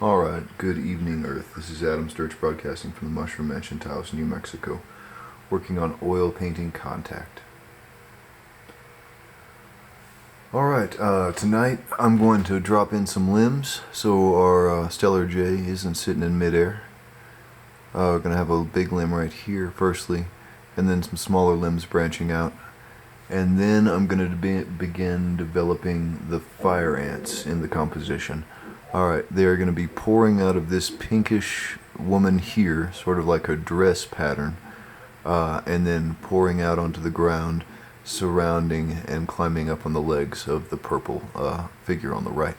Alright, good evening, Earth. This is Adam Sturch broadcasting from the Mushroom Mansion, Taos, New Mexico, working on oil painting Contact. Alright, tonight I'm going to drop in some limbs so our Stellar J isn't sitting in midair. We're going to have a big limb right here, firstly, and then some smaller limbs branching out. And then I'm going to begin developing the fire ants in the composition. Alright, they are going to be pouring out of this pinkish woman here, sort of like a dress pattern, and then pouring out onto the ground, surrounding and climbing up on the legs of the purple figure on the right.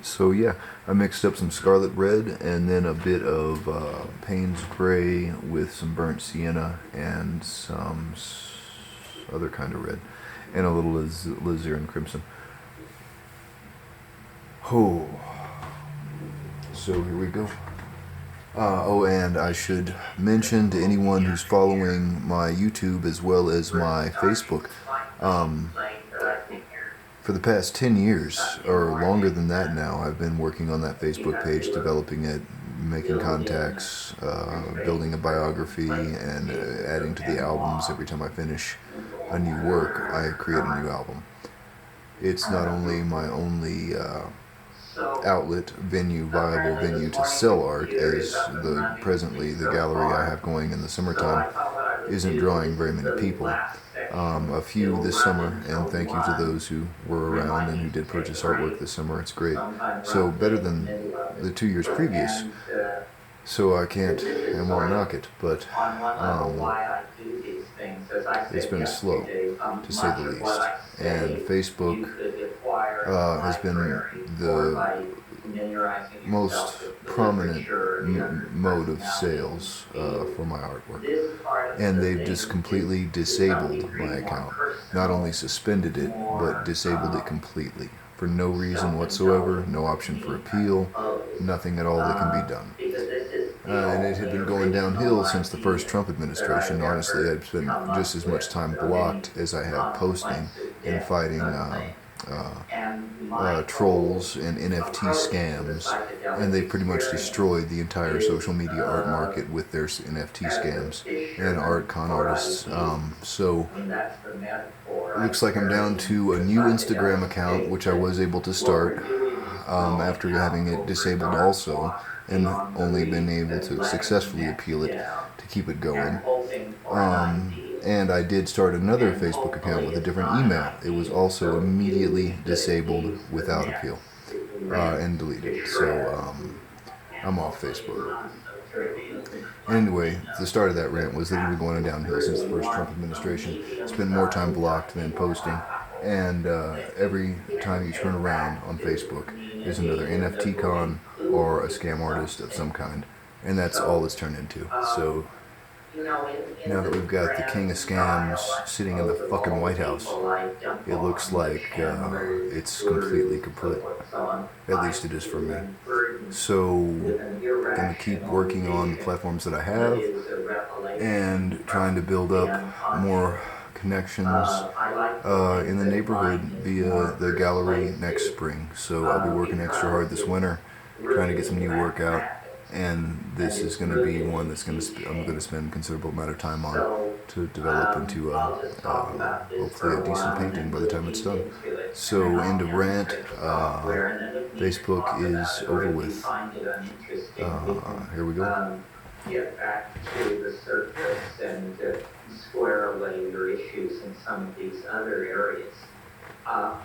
So yeah, I mixed up some scarlet red and then a bit of Payne's gray with some burnt sienna and some other kind of red, and a little alizarin crimson. Oh, so here we go. And I should mention to anyone who's following my YouTube as well as my Facebook, for the past 10 years, or longer than that now, I've been working on that Facebook page, developing it, making contacts, building a biography, and adding to the albums. Every time I finish a new work, I create a new album. It's not only my only outlet, viable venue to sell art, as presently the gallery I have going in the summertime isn't drawing very many people. A few this summer, and thank you to those who were around and who did purchase artwork this summer. It's great. So better than the 2 years previous. So I can't and won't knock it, but it's been slow, to say the least. And Facebook has been the most prominent mode of sales for my artwork. And they've just completely disabled my account. Not only suspended it, but disabled it completely. For no reason whatsoever, no option for appeal, nothing at all that can be done. And it had been going downhill since the first Trump administration. Honestly, I'd spent just as much time blocked as I have posting and fighting trolls and NFT scams, and they pretty much destroyed the entire social media art market with their NFT scams and art con artists. So it looks like I'm down to a new Instagram account, which I was able to start after having it disabled also, and only been able to successfully appeal it to keep it going. And I did start another Facebook account with a different email. It was also immediately disabled without appeal and deleted. So I'm off Facebook. Anyway, the start of that rant was that we were going downhill since the first Trump administration. Spent more time blocked than posting. And every time you turn around on Facebook, there's another NFT con or a scam artist of some kind. And that's all it's turned into. So now that we've got the king of scams sitting in the fucking White House, it looks like it's completely kaput. At least it is for me. So I'm going to keep working on the platforms that I have and trying to build up more connections in the neighborhood via the gallery next spring. So I'll be working extra hard this winter, trying to get some new work out. And this is going to be one that's I'm going to spend a considerable amount of time on to develop into hopefully a decent painting by the time it's done. So end of rant. Facebook is over with. Here we go. Get back to the surface and square away your issues in some of these other areas. I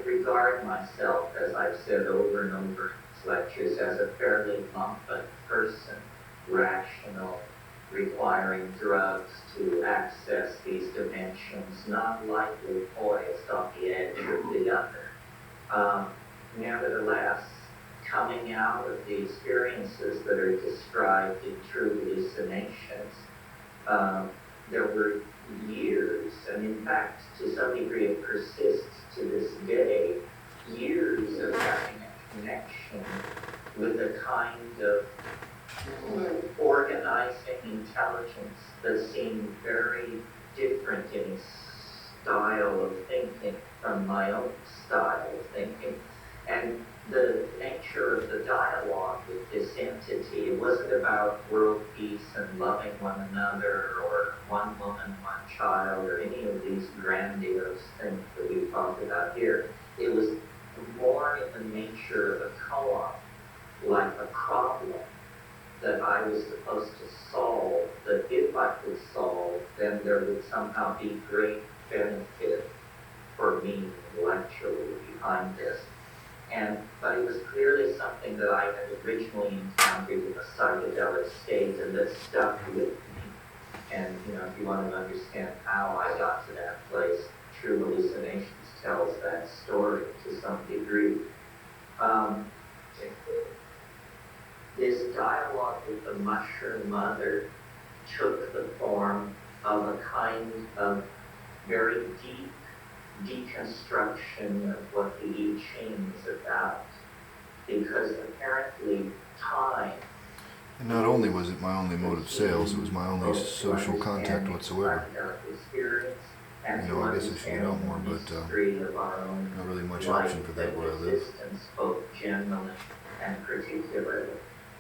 regard myself, as I've said over and over in these lectures, as a fairly lumped person, rational, requiring drugs to access these dimensions, not lightly poised on the edge of the other. Nevertheless, coming out of the experiences that are described in true hallucinations, there were years, and in fact, to some degree it persists to this day, years of having a connection with a kind of organizing intelligence that seemed very different in its style of thinking from my own style of thinking. And the nature of the dialogue with this entity, it wasn't about world peace and loving one another or one woman, one child, or any of these grandiose things that we've talked about here. It was more in the nature of a co-op, like a problem that I was supposed to solve, that if I could solve, then there would somehow be great benefit for me intellectually behind this. But it was clearly something that I had originally encountered in a psychedelic state and that stuck with me. And, if you want to understand how I got to that place, True Hallucinations tells that story to some degree. This dialogue with the mushroom mother took the form of a kind of very deep deconstruction of what the I Ching is about. Because apparently time... And not only was it my only mode of sales, it was my only social contact whatsoever. I guess I should get out more, but not really much option for that where I live. Both generally and particularly.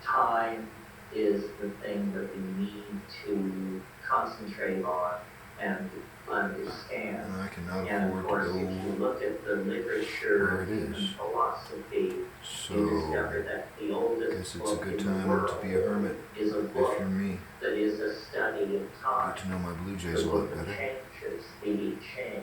Time is the thing that we need to concentrate on and understand. And I cannot And of afford course, to if go you look at the literature where of it human is. philosophy, So, you discover that the I oldest guess it's a book good in the time world to be a hermit is a if book you're me. that is a study of time. Get to know my blue The jays a book lot of better. changes, the I Ching,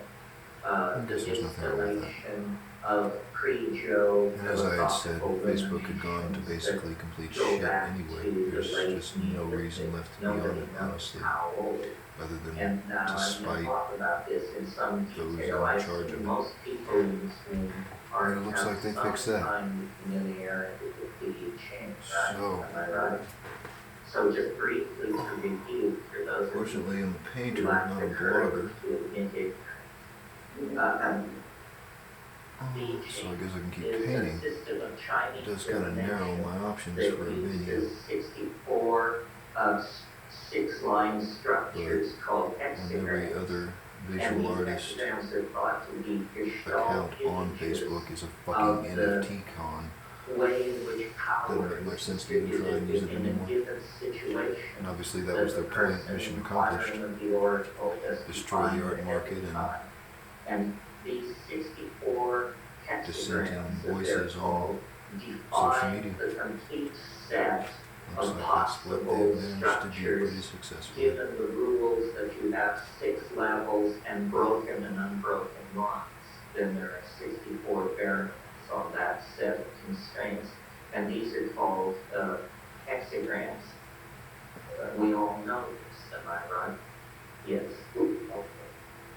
I the guess there's nothing wrong with that. installation of pre-Joe And as I had said, philosophical Facebook had gone to ruminations basically complete that go shit back anyway. to There's the late just no reason left to be on Nobody it, knows honestly, how old. other than And now to I'm going spite to talk about this in some those detail. in I charge of assume it. most people in this room are And it looks like they some fixed that. kind of familiarity with the I Ching, right? So, Am I right? So just briefly to review for those of you fortunately I'm a painter, who lack not the a courage blogger. to admit it, So I guess I can keep is a painting. system of Chinese It does kind of narrow divination my options that for a venue. uses 64 six-line structures called And every hexagrams. other And visual these artist hexagrams are thought to be gestalt account on images Facebook is a of fucking the NFT con. way in which power Doesn't make much sense to even try and use it in a anymore. given situation. And obviously that was their point, mission accomplished. Destroy the art market and these 64 dissenting hexagrams voices on social media. the complete set Looks of like that's what possible they've managed to do pretty structures, successfully. given the rules that you have 6 levels and broken and unbroken lines, then there are 64 variables on that set of constraints, and these are called hexagrams. We all know this, am I right? Yes.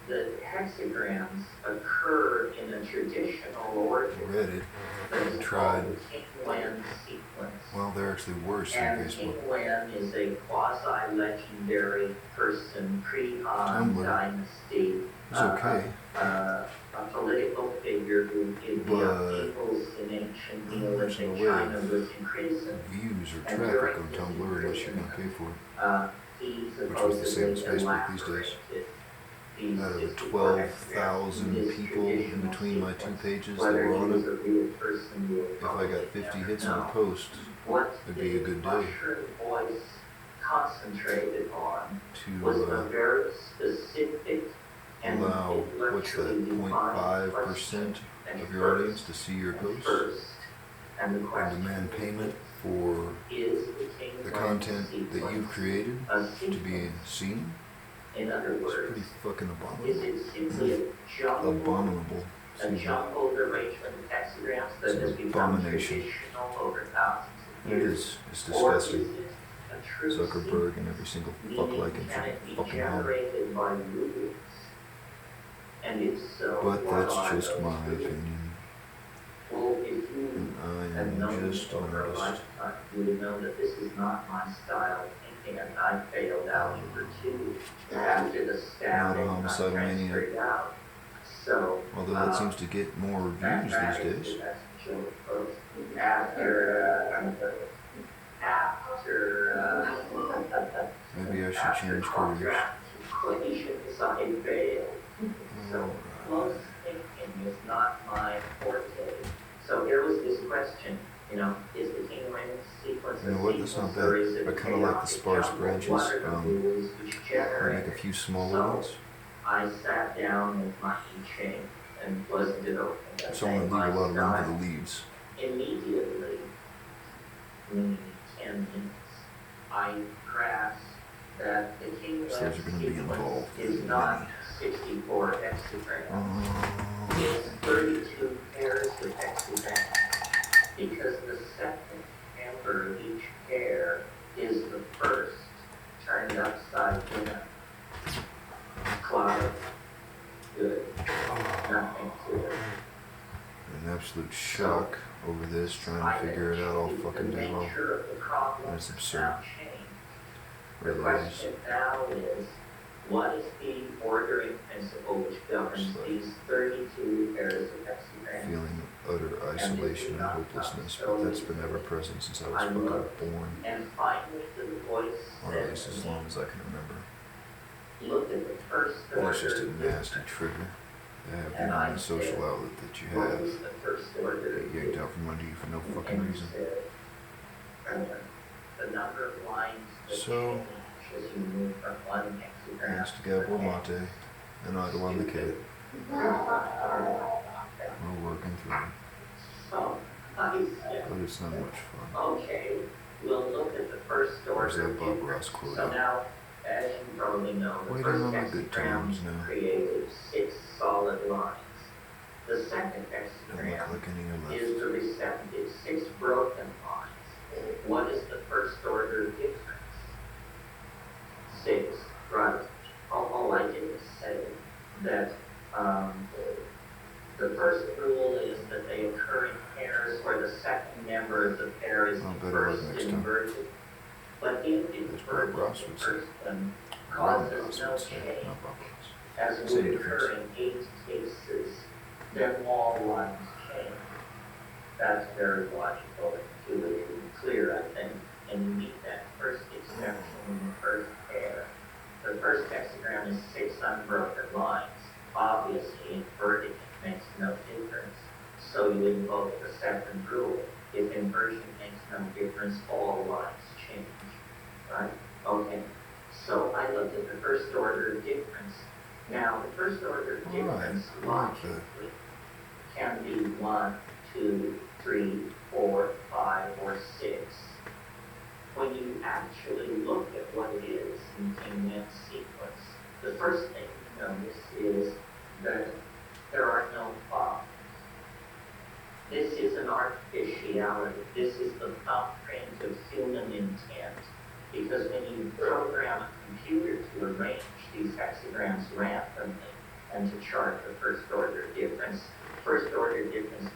The hexagrams occur in a traditional order I read it. that is I called tried. the King-Wen sequence. Well, they're actually worse than And Facebook. King-Wen is a quasi-legendary person, pre-Han Tumblr dynasty. is okay. A political figure who in the But upheavals in ancient there's no Neolithic way China of was increasing. views or And traffic during on his Tumblr unless you're going to pay for it. He Which was the same as supposedly Facebook these days. elaborated these Out of the 64 12,000 hexagrams in people his in traditional between my two sequence. pages that Whether were he on was it, a real person, you will if I got probably 50 never hits know. on a post, What it'd be a good day mushroom voice concentrated on was a to very specific and allow, what's that, intellectually defined 0.5% and of your audience to see your posts first, and the and question demand payment for is the King the Wen content that sequence you've created a to be sequence? seen. In other It's words, pretty fucking is abominable. it simply a jumbled, Abominable. a Excuse me. jumbled arrangement of hexagrams that It's has an become abomination. traditional over thousands of It years? is. It's Or disgusting. is it a true Zuckerberg and every single fuck meaning like him can it should be fucking home. generated by rules? And if so, But what that's are just those my rules? opinion. Well, if you And I have am known just me an over a artist. lifetime, you would know that this is not my style of thinking, and I failed out number 2 after the stabbing. I homicidal maniac. transferred out. So, Although that seems to get more views these days. that's a joke, folks. After Maybe I should change careers. equations, I failed. So, Alright. close thinking is That's not there bad. is a I kind of like the chaotic sparse jumble. branches. What are the rules which I generate make a few smaller So, ones. I sat down with my keychain and wasn't it open. So I want to leave a lot of room for the leaves. Immediately, maybe 10 minutes, I grasped that the king So those are going to be involved. is not 64 hexagrams. It's 32 pairs of hexagrams because the second member of each pair is the first turned upside down. Cloud. Good. Nothing to it. An absolute shock over this, trying to figure it out all fucking day long. That's absurd. The question now is, what is the ordering principle which governs these 32 pairs of hexagrams? Feeling of utter isolation and hopelessness, but that's been ever present since I was fucking born. And finally the voice Or at least as long as I can remember. Look at the first And order. it's just a nasty trigger to have been on the social outlet that you What have was the first order? get yanked out from under you for no fucking And reason. the number of lines that So, change as you move from one hexagram thanks to Gabor Mate and Idle on the Kid, we're working through it. So, I said, But it's not much fun. okay, we'll look at the first order. There's that Bob Ross quote. So now, as you probably know, the Waiting first on the good hexagram times now. created 6 solid lines. The second Don't look hexagram like any are is left. the receptive 6 broken lines. What is the first order difference? 6, right. All I did was say that the first rule is that they occur in pairs where the second member of the pair is Oh, the better luck first next time. inverted. But if As inverted, Bob Ross the would say. first one Ron causes Ross no would say, change, not Bob Ross. as Same would occur difference. in 8 cases, then all lines change. That's very logical and intuitive and clear, I think, and you meet that first exception in the first pair. The first hexagram is 6 unbroken lines. Obviously, inverting it makes no difference, so you invoke the second rule. If inversion makes no difference, all lines change, right? Okay, so I looked at the first order of difference. Now, the first order of difference logically can be 1, 2, 3, 4, 5, or 6. When you actually look at what it is in King sequence, the first thing you notice is that there are no bonds. This is an artificiality. This is the thumbprint of human intent. Because when you program a computer to arrange these hexagrams randomly and to chart the first order difference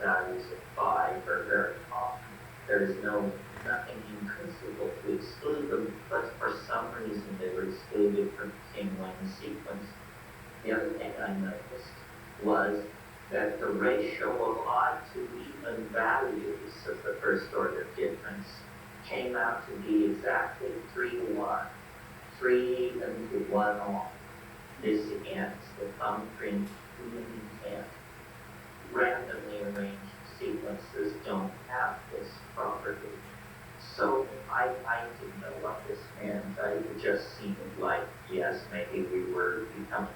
values of 5 are very common. There is nothing in principle to exclude them, but for some reason they were excluded from King sequence. The other thing I noticed was that the ratio of odd to even values of the first order difference came out to be exactly 3 to 1, 3 even to 1 off. This again is the thumbprint of human intent. Randomly arranged sequences don't have this property. So I didn't know what this meant. It just seemed like, yes, maybe we were becoming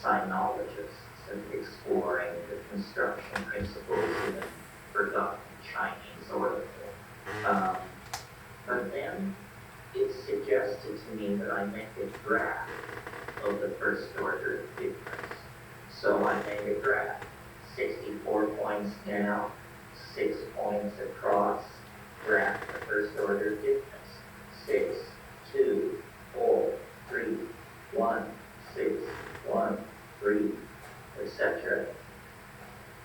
sinologists and exploring the construction principles in a forgotten Chinese oracle. But then it suggested to me that I make a graph of the first order difference. So I made a graph, 64 points down, 6 points across, graph the first order difference. 6, 2, 4, 3, 1, 6, 1, 3, etc.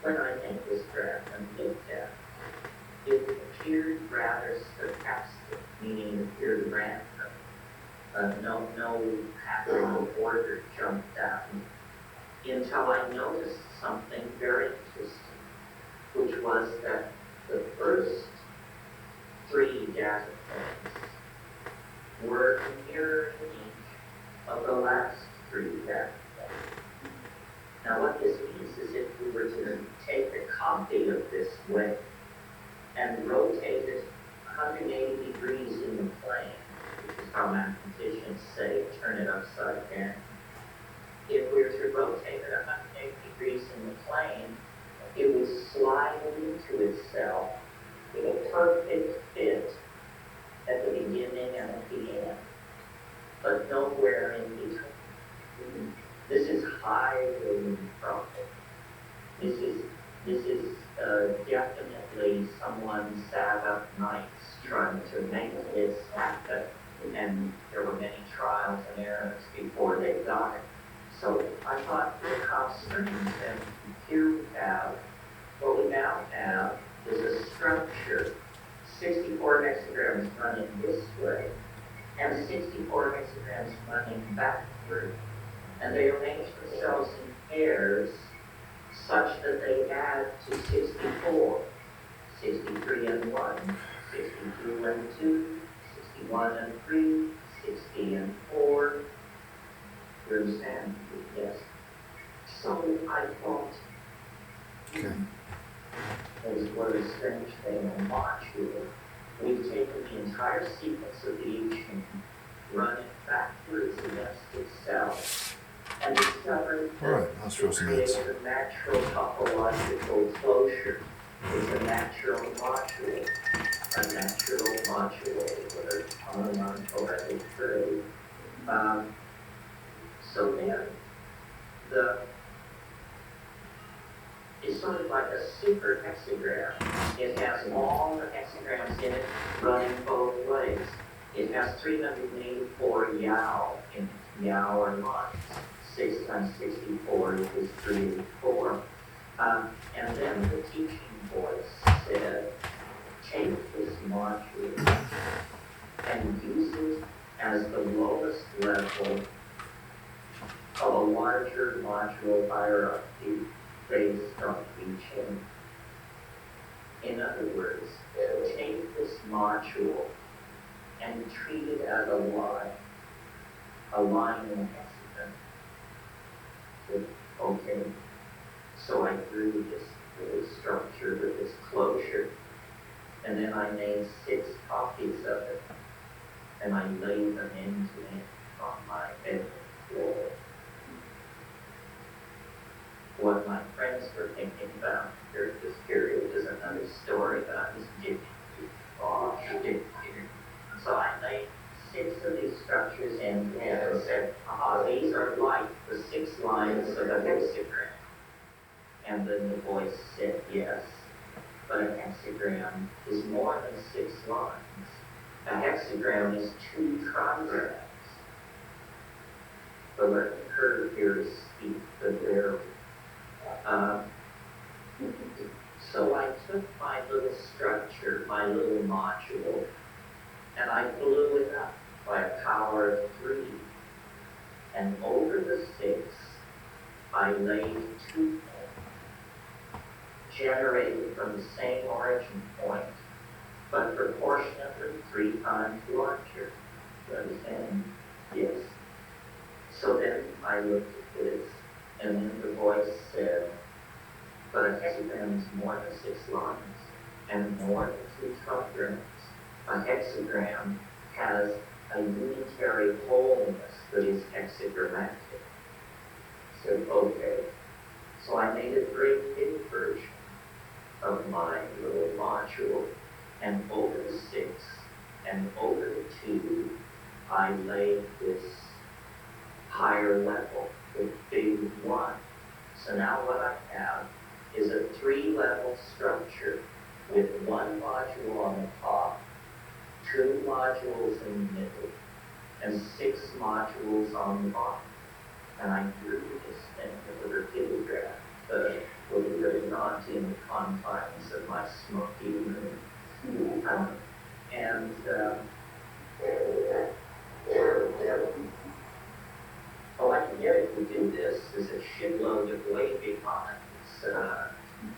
When I made this graph and looked at it, it appeared rather stochastic, meaning it appeared random. No pattern of order jumped out until I noticed something very interesting, which was that the first 3 data points were a mirror image of the last 3 data points. Now what this means is if we were to take a copy of this wave and rotate it 180 degrees in the plane, which is how mathematicians say turn it upside down. If we were to rotate it 180 degrees in the plane, it would slide into itself with a perfect fit at the beginning and at the end, but nowhere in between. This is highly improbable. This is definitely someone sat up nights trying to make this happen, and there were many trials and errors before they got it. So I thought, look how strange. And here we have, what we now have is a structure, 64 hexagrams running this way, and 64 hexagrams running backward. And they arrange themselves in pairs such that they add to 64. 63 and 1, 62 and 2, 61 and 3, 60 and 4. You understand? Yes. So I thought, Okay. what a strange thing to watch here. We've taken the entire sequence of the I Ching, run it backwards against itself, and discovered All right, let's throw some creates heads. a natural topological closure. It's a natural module, with a polynomial tree. So then, it's sort of like a super hexagram. It has all the hexagrams in it running both ways. It has 384 yao in it. Yao are lines. 6 times 64 equals 384. And then the teaching voice said, take this module and use it as the lowest level of a larger module hierarchy based on I Ching. In other words, take this module and treat it as a line in a hexagon. Okay, so I drew this little structure with this closure, and then I made 6 copies of it, and I laid them into it on my bedroom floor. What my friends were thinking about during this period is another story that I was giving you. So I laid 6 of these structures in and said, these are like the 6 lines of a hexagram. And then the voice said, yes, but a hexagram is more than 6 lines. A hexagram is 2 trigrams. The learning curve here is steep, but very. So I took my little structure, my little module, and I blew it up by a power of 3. And over the 6, I laid 2 more, generated from the same origin point, but proportionately 3 times larger. You understand? Yes. So then I looked at this, and then the voice said, but a hexagram is more than 6 lines, and more than 2 trigrams. A hexagram has a unitary wholeness that is hexagrammatic. So, okay. So I made a very big version of my little module, and over the 6 and over the 2, I laid this higher level, the big 1. So now what I have is a 3-level structure with 1 module on the top, 2 modules in the middle, and 6 modules on the bottom. And I drew this thing with a photograph, with a very not in the confines of my smoky room. All I can get if we do this is a shitload of wavy lines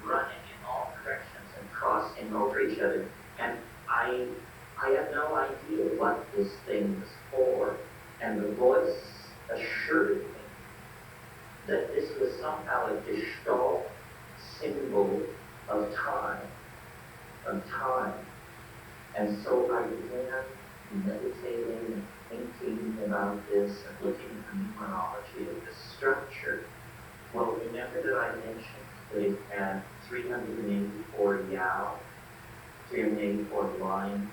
running in all directions and crossing over each other. And I had no idea what this thing was for. And the voice assured me that this was somehow a Gestalt symbol of time. And so I began meditating and thinking about this and looking at the numerology of the structure. Well, remember that I mentioned that it had 384 yao, 384 lines,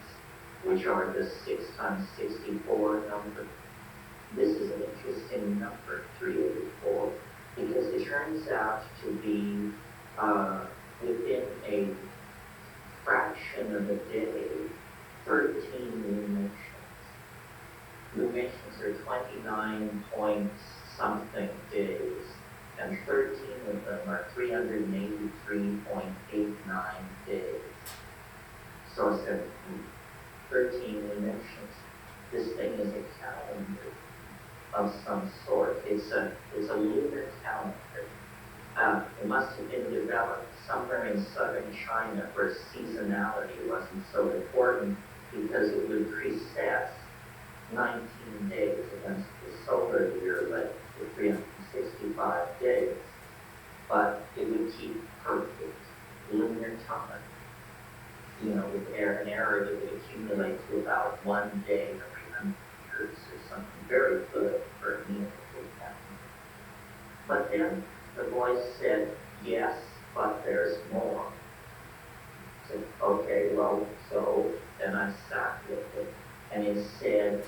which are the 6 times 64 number. This is an interesting number, 384, because it turns out to be within a fraction of a day, 13 lunations. Lunations are 29 point something days, and 13 of them are 383.89 days. So I said, 13 lunations. This thing is a calendar of some sort. It's a lunar calendar. It must have been developed somewhere in southern China where seasonality wasn't so important because it would precess 19 days against the solar year, like the 365 days. But it would keep perfect lunar time. You know, with an error that would accumulate to about 1 day every 100 years or something very good for a meaningful calendar. But then the voice said, yes, but there's more. I said, okay, well, so then I sat with it, and it said,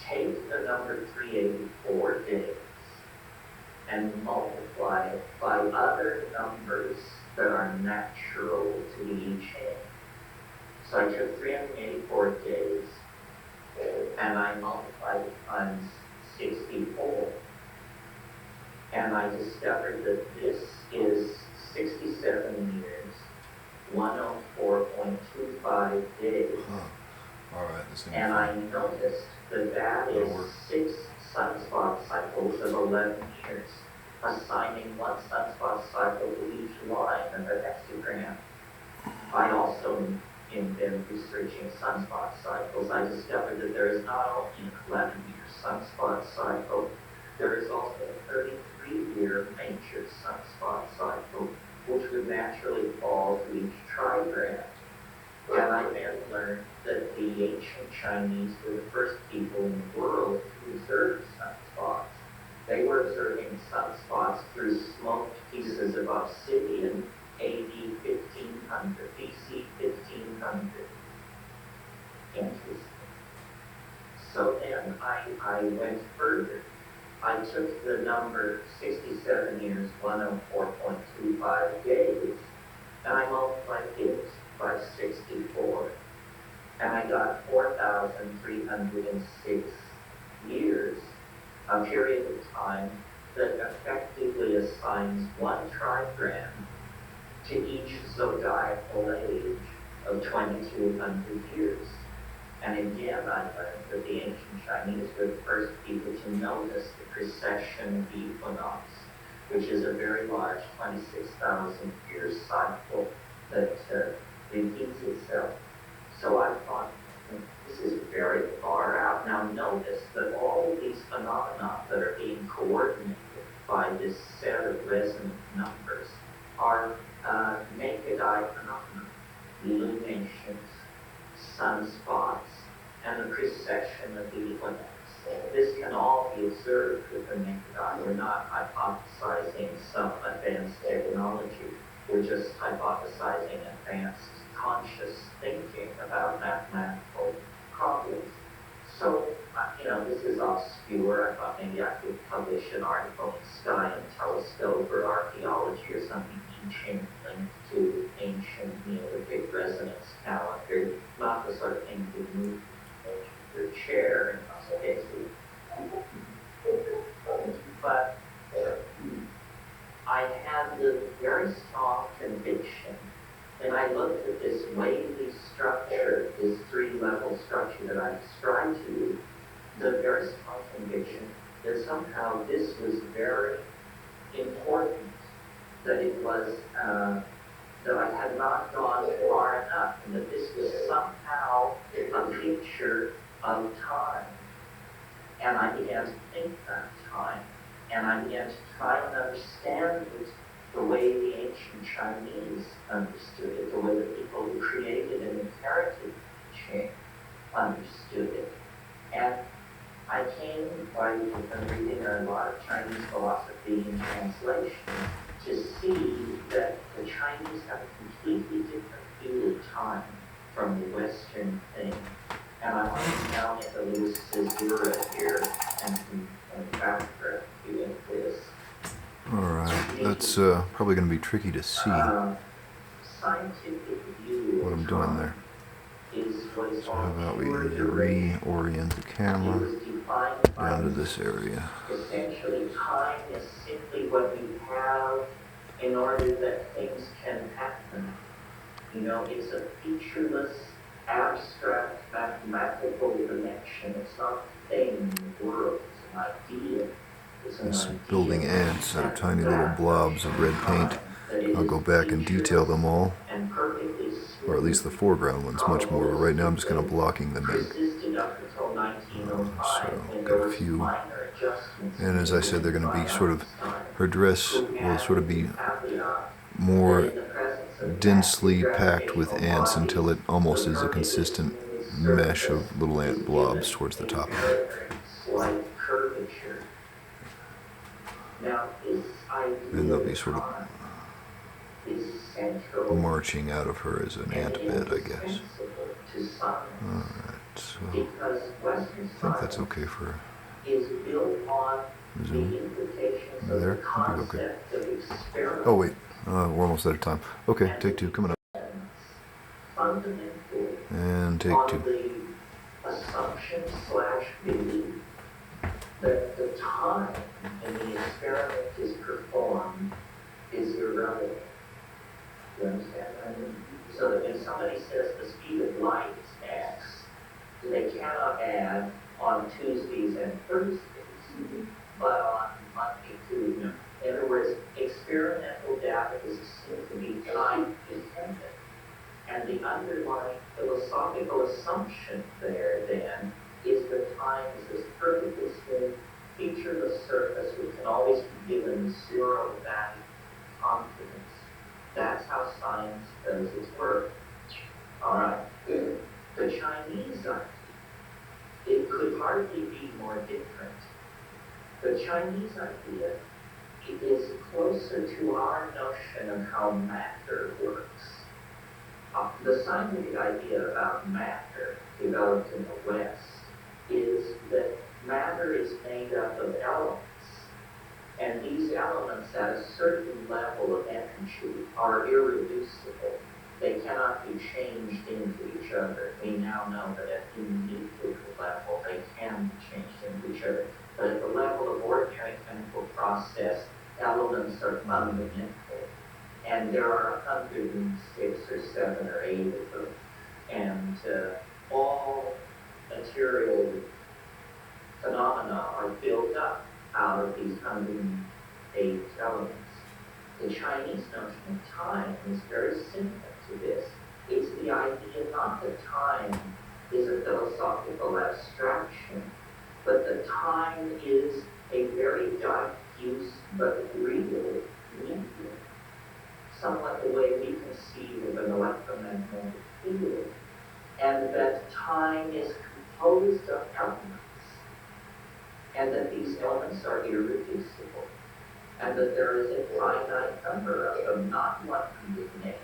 take the number 384 days and multiply it by other numbers that are natural to each day. So I took 384 days, and I multiplied it times 64. And I discovered that this is 67 years, 104.25 days. All right, this thing. And I noticed that is 6 sunspot cycles of 11 years, assigning 1 sunspot cycle to each line in the hexagram. I also, in researching sunspot cycles, I discovered that there is not only an 11-year sunspot cycle, there is also a 33-year major sunspot cycle, which would naturally fall to each trigram. And I then learned that the ancient Chinese were the first people in the world to observe sunspots. They were observing sunspots through smoked pieces of obsidian AD 1500, BC 1500. Interesting. So then I went further. I took the number 67 years, 104.25 days, and I multiplied it by 64. And I got 4,306 years, a period of time that effectively assigns 1 trigram to each zodiacal age of 2,200 years. And again, I learned that the ancient Chinese were the first people to notice the precession equinox, which is a very large 26,000 year cycle that repeats itself. So I thought, this is very far out. Now notice that all of these phenomena that are being coordinated by this set of resonant numbers are naked eye phenomena, lunations, sunspots, and the precession of the equinox. This can all be observed with the naked eye. We're not hypothesizing some advanced technology. We're just hypothesizing advanced conscious thinking about mathematical problems. So, this is obscure. I thought maybe I could publish an article in Sky and Telescope or Archaeology or something ancient linked to ancient Neolithic resonance calendar, not the sort of thing you move your chair in most cases. But I had the very strong conviction, and I looked at this wavy structure, this 3-level structure that I described to you, the very strong conviction that somehow this was very important, that it was, that I had not gone far enough, and that this was somehow a picture of time. And I began to think that time, and I began to try and understand it the way the ancient Chinese understood it, the way the people who created and inherited Qing understood it. And I came by reading a lot of Chinese philosophy in translation to see that the Chinese have a completely different view of time from the Western thing. And I want to now make a little caesura here and background you in this. Alright, that's probably going to be tricky to see Scientific view what I'm doing there. So how about we reorient the camera down to this area. Essentially, time is simply what you have in order that things can happen. You know, it's a featureless, abstract, mathematical connection. It's not a thing in the world. It's an idea. This building ants out of tiny little blobs of red paint. I'll go back and detail them all, or at least the foreground ones much more. But right now I'm just kind of blocking them in. So got a few, and as I said, they're going to be sort of, her dress will sort of be more densely packed with ants until it almost is a consistent mesh of little ant blobs towards the top of it. And they'll be sort of marching out of her as an ant bed, I guess. Alright, so I think that's okay for zoom. There, that'd be okay. Oh wait, we're almost out of time. Okay, take two, coming up. And take two. Assumption / belief that the time in the experiment is performed is irrelevant. You understand what I mean? So that when somebody says the speed of light is X, they cannot add on Tuesdays and Thursdays, but on Monday, Tuesday. In other words, experimental data is assumed to be time dependent. And the underlying philosophical assumption there, then, is that time is this perfectly smooth, featureless surface which can always be given zero value confidence. That's how science does its work. All right. The Chinese idea, it could hardly be more different. The Chinese idea is closer to our notion of how matter works. The scientific idea about matter developed in the West is that matter is made up of elements, and these elements at a certain level of energy are irreducible. They cannot be changed into each other. We now know that at the nuclear level they can be changed into each other. But at the level of ordinary chemical process, elements are fundamental. And there are 106 or 7 or 8 of them. And all material phenomena are built up out of these 108 elements. The Chinese notion of time is very similar to this. It's the idea not that time is a philosophical abstraction, but that time is a very diffuse but real medium. Somewhat the way we conceive of an electromagnetic field, and that time is composed of elements, and that these elements are irreducible, and that there is a finite number of them, not 100 named,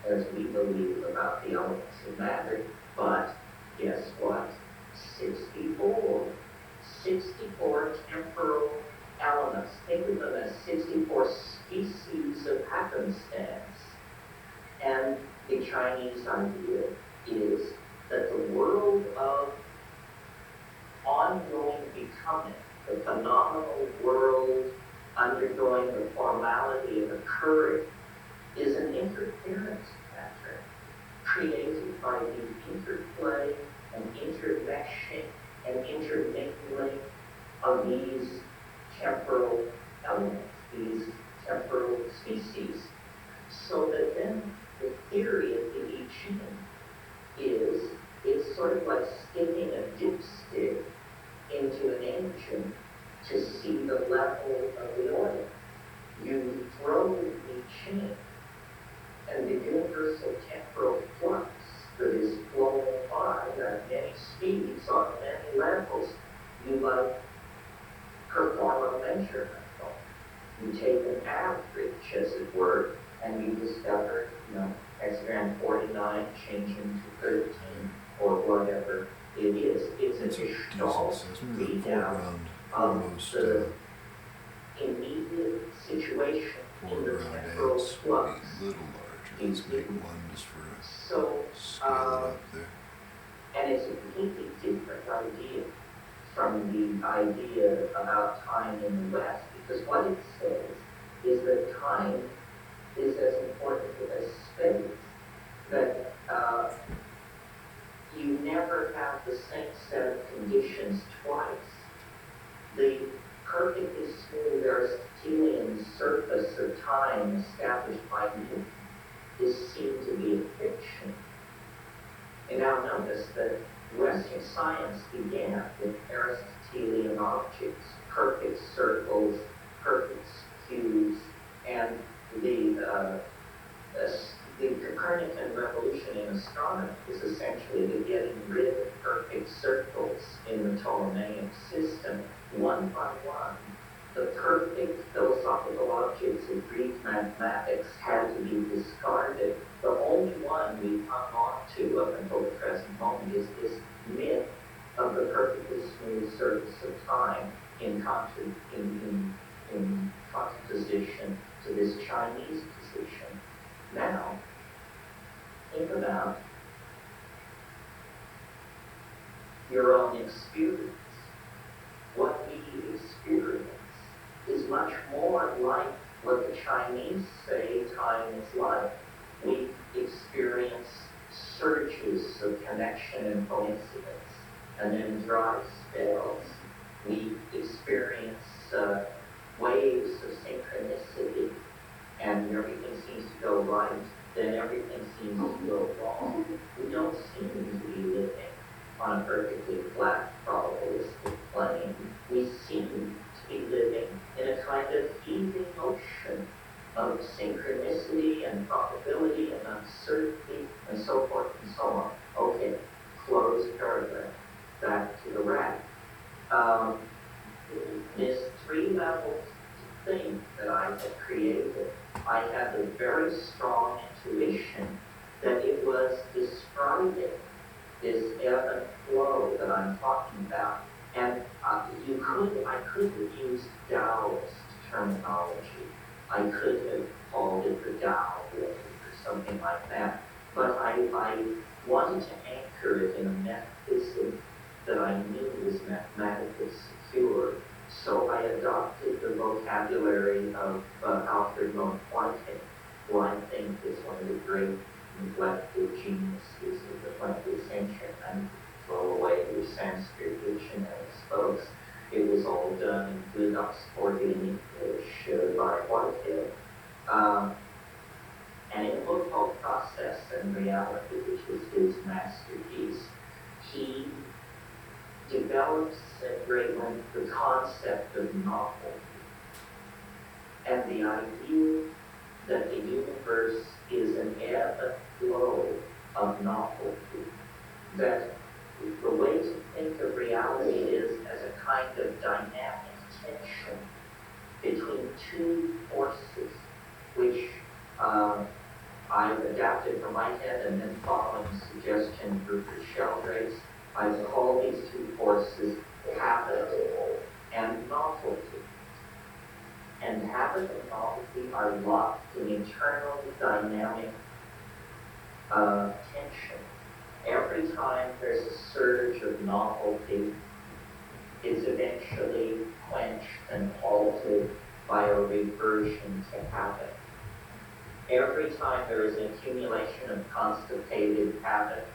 as we believe about the elements of matter, but guess what? 64. 64 temporal elements. Think of them as 64 species of happenstance. And the Chinese idea is that the world of ongoing becoming, the phenomenal world undergoing the formality of occurring, is an interference pattern created by the interplay and intermeshing and intermingling of these temporal elements, these temporal species. So that then the theory of the I Ching is it's sort of like sticking a dipstick into an engine to see the level of the oil. You throw the I Ching and the universal temporal flux that is flowing by average, as it were, and you discover, hexagram 49 changing to 13 or whatever it is. It's It's a a decent gestalt size. Maybe the readout foreground of almost the immediate situation in the foreground temporal ants would flux. be a little larger. Let's make one just for a So, scale it up there. and it's a completely different idea from the idea about time in the West, because what it says is that time is as important as space, that you never have the same set of conditions twice. The perfectly smooth Aristotelian surface of time established by Newton is seen to be a fiction. And now notice that Western science began with Aristotelian objects, perfect circles, perfect cubes, and the Copernican revolution in astronomy is essentially the getting rid of perfect circles in the Ptolemaic system, one by one. The perfect philosophical objects of Greek mathematics had to be discarded. The only one we hung on to up until the present moment is this myth of the perfectly smooth surface of time in contraposition to this Chinese position. Now, think about your own experience. What we experience is much more like what the Chinese say time is like. We experience surges of connection and coincidence, and then dry spells. We experience waves of synchronicity, and everything seems to go right, then everything seems to go wrong. We don't seem to be living on a perfectly flat, probabilistic plane. We seem to be living in a kind of heaving ocean of synchronicity and probability and uncertainty and so forth and so on. Okay, close paragraph. Back to the rack. This three-level thing that I had created, I had a very strong intuition that it was describing this ebb and flow that I'm talking about. And I could have used Taoist terminology. I could have called it the Tao way or something like that. But I wanted to anchor it in a metaphysics that I knew was mathematically secure. So I adopted the vocabulary of Alfred North Whitehead, who I think is one of the great neglected geniuses of the 20th century. And throw away your Sanskrit dictionaries, folks. It was all done in good Oxfordian English by Whitehead. And in a book called Process and Reality, which was his masterpiece, he develops at great length the concept of novelty and the idea that the universe is an ebb and flow of novelty, that the way to think of reality is as a kind of dynamic tension between two forces, which I've adapted from my head, and then following suggestion of Rupert Sheldrake's, I've called these two forces habit and novelty. And habit and novelty are locked in eternal dynamic tension. Every time there's a surge of novelty, it's eventually quenched and halted by a reversion to habit. Every time there is an accumulation of constipated habit,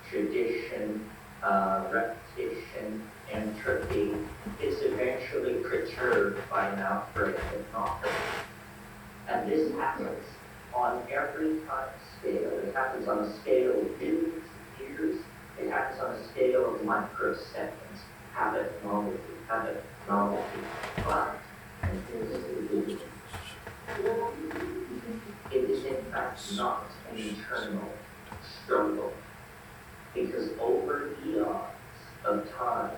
tradition, repetition, entropy, it's eventually perturbed by an outbreak of novelty. And this happens on every time scale. It happens on a scale of billions of years. It happens on a scale of microseconds. Habit, novelty, but, and here's the big it is in fact not an eternal struggle, because over eons of time,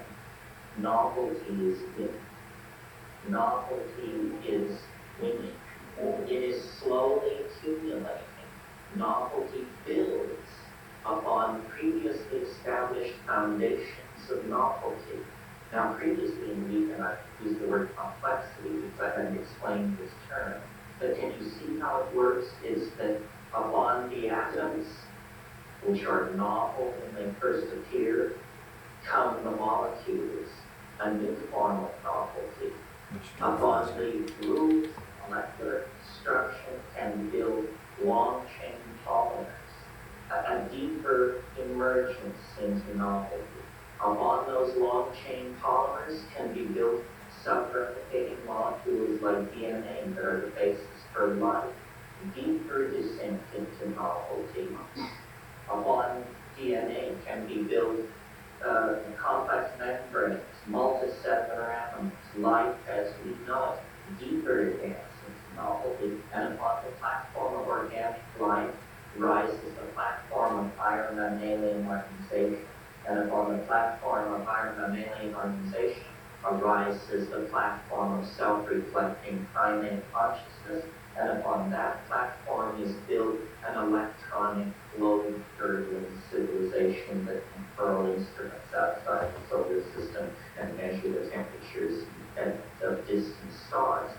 novelty is winning. Novelty is winning. Novelty builds upon previously established foundations of novelty. Now, previously in Greek, and I've used the word complexity because I hadn't explained this term, but can you see how it works? Is that upon the atoms, which are novel when they first appear, come the molecules, a new form of novelty. Upon the rules of molecular construction can build long-chain polymers, a deeper emergence into novelty. Upon those long-chain polymers can be built self-replicating molecules like DNA that are the basis for life, deeper descent into novelty. Upon DNA can be built complex membranes, multicellular animals, life as we know it, deeper advance into novelty, and upon the platform of organic life rises the platform of higher mammalian organization, and upon the platform of higher mammalian organization arises the platform of self-reflecting primate consciousness, and upon that platform is built an electronic globe-girdling civilization that can hurl instruments outside the solar system and measure the temperatures of distant stars.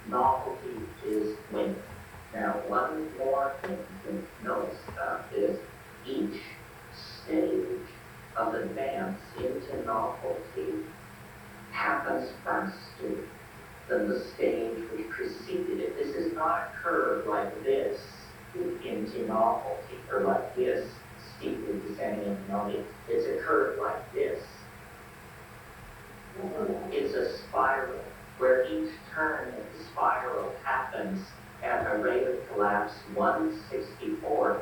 Novelty is winning. Now, one more thing to notice about this, each stage of advance into novelty happens faster than the stage which preceded it. This is not a curve like this into novelty, or like this, steeply descending into novelty. It's a curve like this. It's a spiral, where each turn of the spiral happens at a rate of collapse 1/64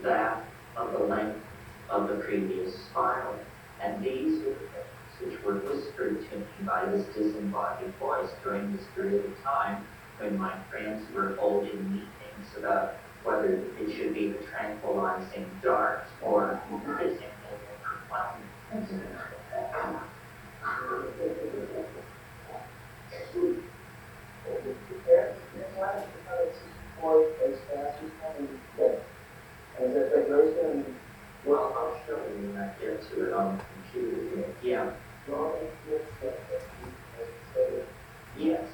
that of the length of the previous spiral. And these are the things which were whispered to me by this disembodied voice during this period of time when my friends were holding meetings about whether it should be the tranquilizing dart or physical overwhelming. Well, I'll show you when I get to it on the computer here. Yeah. Yes.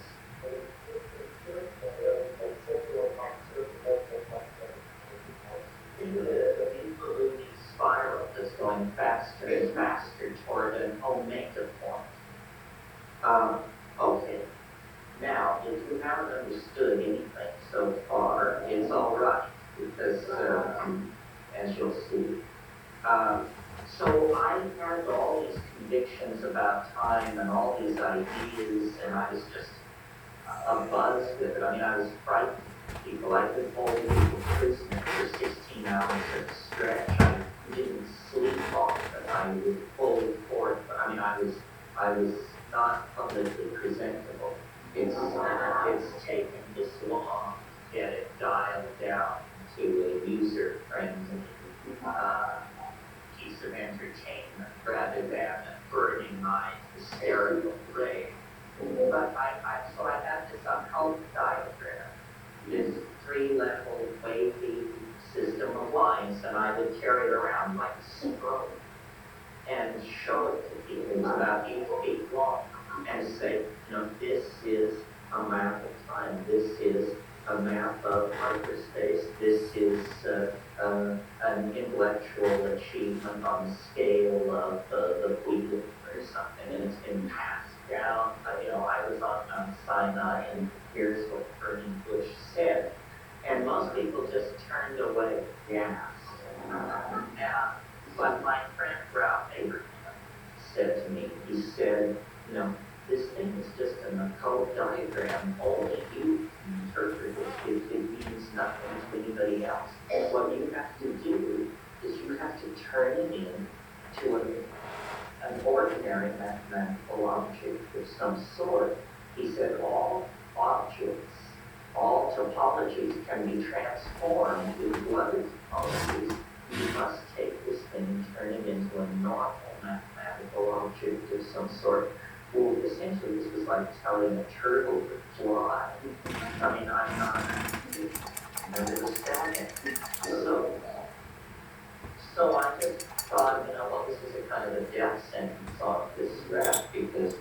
The involution spiral is going faster and faster toward an omega point. Okay. Now, if you haven't understood anything so far, it's all right, because as you'll see. So I had all these convictions about time and all these ideas, and I was just abuzz with it. I mean, I was frightened. People, I could hold people prisoner for 16 hours at a stretch. I didn't sleep often. I would hold forth. I mean, I was not publicly presentable. It's taken this long to get it dialed down to a user-friendly piece of entertainment rather than a burning my hysterical brain. But so I had this occult diagram, this 3-level wavy system of lines, and I would carry it around like a scroll and show it to people. It's about 8 feet long, and say, this is a map of time, this is a map of hyperspace, this is an intellectual achievement on the scale of the wheel or something, and it's been passed down. I was on Mount Sinai, and here's what Burning Bush said. And most people just turned away, gasped. But my friend Ralph Abraham said to me, he said, this thing is just an occult diagram. Only you can interpret it. It means nothing to anybody else. What you have to do is you have to turn it into an ordinary mathematical object of some sort. He said all objects, all topologies can be transformed into other topologies. You must take this thing and turn it into a normal mathematical object of some sort. Well, essentially, this was like telling a turtle to fly. I mean, I'm not an activist. It was that So, so I just thought, well, this is a kind of a death sentence on this draft because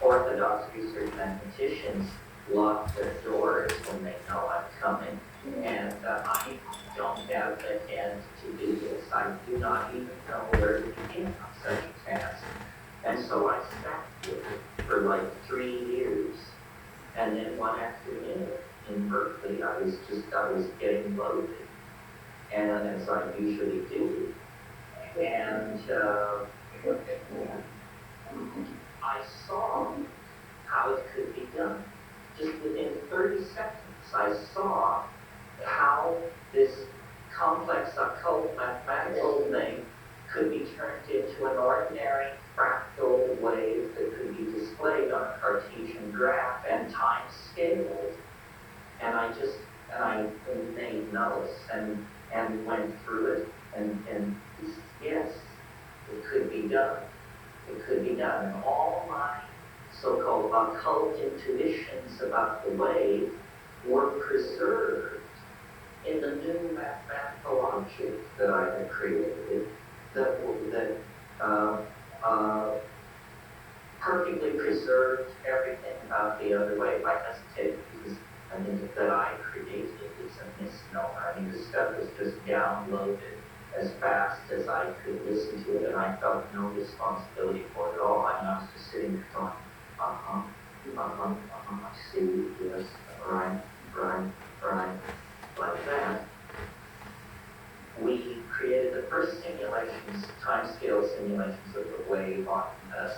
Orthodox research mathematicians lock their doors when they know I'm coming. And I don't have the head to do this. I do not even know where to begin on such a task. And so I sat with it for like 3 years. And then one afternoon in Berkeley, I was getting loaded. And as I usually do. And I saw how it could be done. Just within 30 seconds, I saw how this complex occult mathematical thing could be turned into an ordinary fractal wave that could be displayed on a Cartesian graph and time scaled. And I made notes and went through it and yes, it could be done. It could be done. And all my so-called occult intuitions about the wave were preserved in the new mathematical object that I had created that perfectly preserved everything about the other wave. I hesitate because I think that I created it is a misnomer. I mean, the stuff was just downloaded as fast as I could listen to it, and I felt no responsibility for it at all. I mean, I was just sitting there going, I see, yes, right, like that. We created the first simulations, time-scale simulations of the wave on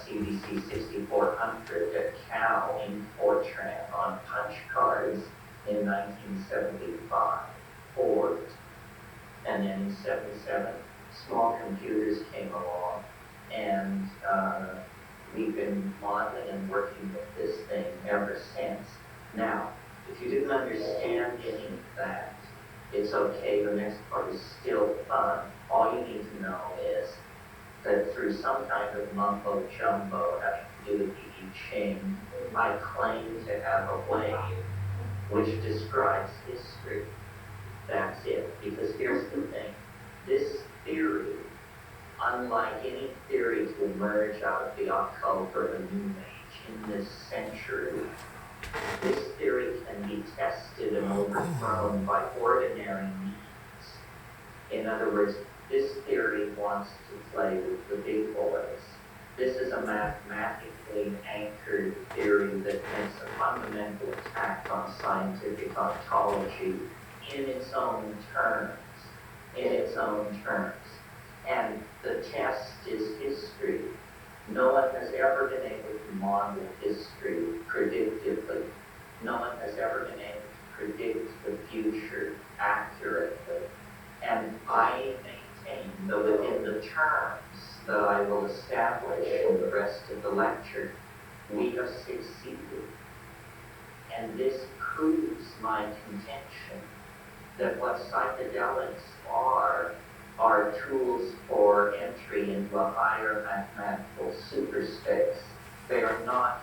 CDC 6400 at Cal in Fortran on punch cards in 1975, Ford. And then in 77, small computers came along, and we've been modeling and working with this thing ever since. Now, if you didn't understand any of that, it's okay, the next part is still fun. All you need to know is that through some kind of mumbo jumbo having to do with the I Ching, I claim to have a way which describes history. That's it. Because here's the thing. This theory, unlike any theory to emerge out of the occult or the New Age in this century, this theory can be tested and overthrown by ordinary means. In other words, this theory wants to play with the big boys. This is a mathematically anchored theory that makes a fundamental attack on scientific ontology in its own terms. And the test is history. No one has ever been able to model history predictively. No one has ever been able to predict the future accurately. And I maintain that within the terms that I will establish in the rest of the lecture, we have succeeded. And this proves my contention that what psychedelics are tools for entry into a higher mathematical superspace. They are not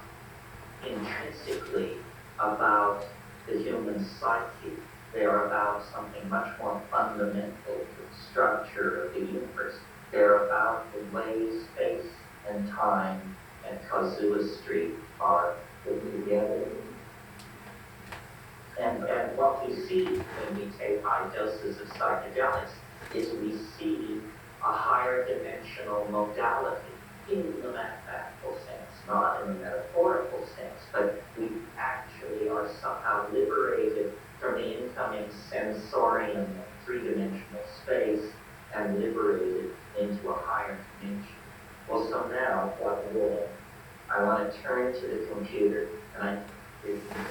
intrinsically about the human psyche. They are about something much more fundamental to the structure of the universe. They're about the way space and time and casuistry are put together. And what we see when we take high doses of psychedelics is we see a higher dimensional modality in the mathematical sense, not in the metaphorical sense, but we actually are somehow liberated from the incoming sensorium of three-dimensional space and liberated into a higher dimension. Well, so now, what will I want to turn to the computer, and I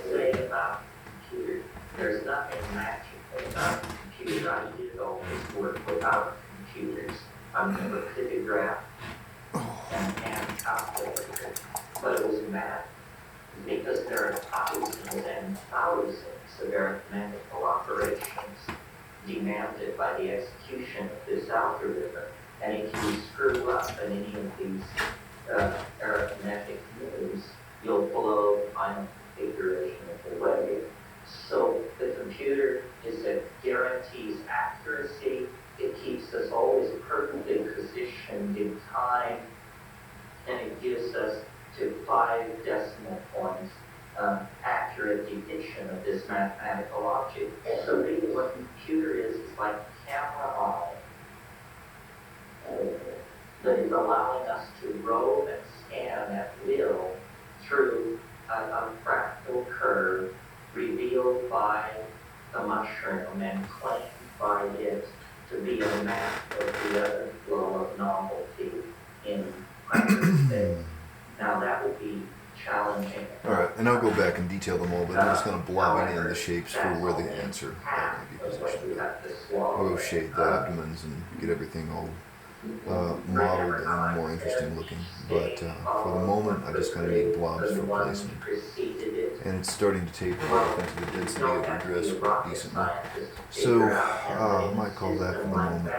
say about the computer, there's nothing magical about the computer. I did all this work without computers. I'm never cryptographed and hand calculator, but it was math because there are thousands and thousands of arithmetical operations demanded by the execution of this algorithm. And if you screw up in any of these arithmetic moves, you'll blow the final configuration of the wave. So the computer resolution of this mathematical object. So really what a computer is like camera eye that is allowing us to roam and scan at will through a fractal curve revealed by the mushroom and claimed by it to be a map of the other flow of novelty in hyperspace. Now that would be challenging. Alright, and I'll go back and detail them all, but I'm just going to blob in the shapes for where the ants are going to be positioned. I'll go shade the abdomens and get everything all modeled and more interesting looking. But for the moment, I just kind of need blobs for placement. And it's starting to taper off into the density of the dress quite decently. So I might call that for the moment.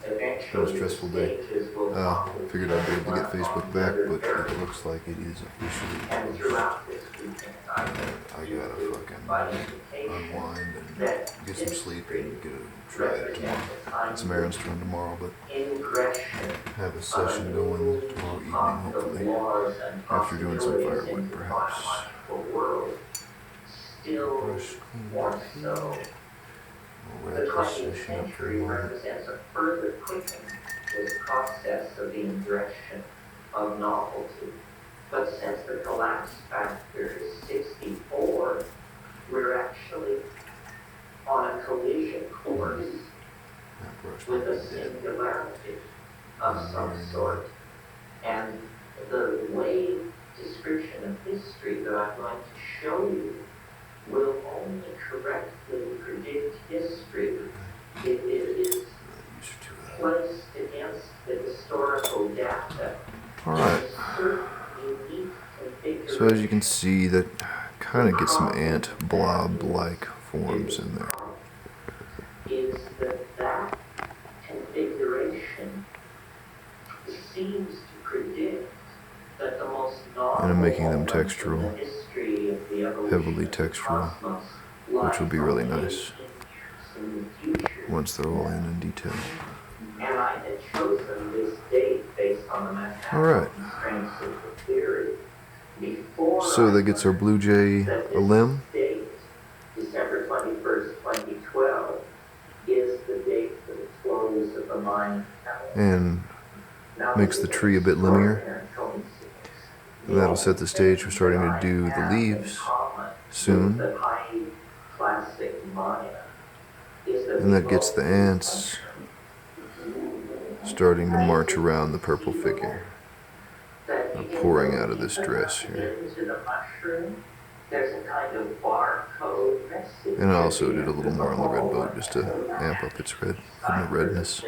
It's been a stressful day. Figured I'd be able to get Facebook back, but it looks like it is officially closed. I gotta fucking unwind and get some sleep and get a try it tomorrow. Get some errands to run tomorrow, but have a session going tomorrow evening, hopefully, after doing some firewood, perhaps. Brush, clean the teeth. We'll The wrap this 20th session up for a century moment. represents a further quickening this process of the ingression of novelty. But since the collapse factor is 64, we're actually on a collision course That brush with might a be dead. singularity of some sort. And the wave description of history that I'm going to show you will only correctly predict history if it is placed against the historical data. Alright, so as you can see, that kind of gets some ant blob-like forms in there. Is that configuration seems to predict that the most And I'm making them textural, in the history of the evolution heavily of the textural, cosmos which will be really lies nice in the future. once they're all in detail. And I had chosen this date based on the mathematical Alright, constraints of the theory. Before so that gets our blue jay a limb. date, December 21st, 2012, is the date for the close of the Mayan calendar. And Now, makes the tree a bit linear. And that'll set the stage for starting to do the leaves soon. And that gets the ants starting to march around the purple figure, pouring out of this dress here. And I also did a little more on the red boat just to amp up its redness.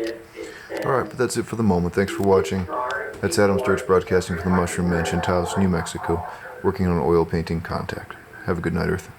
Alright, but that's it for the moment. Thanks for watching. That's Adam Sturch broadcasting from the Mushroom Mansion, Taos, New Mexico, working on oil painting Contact. Have a good night, Earth.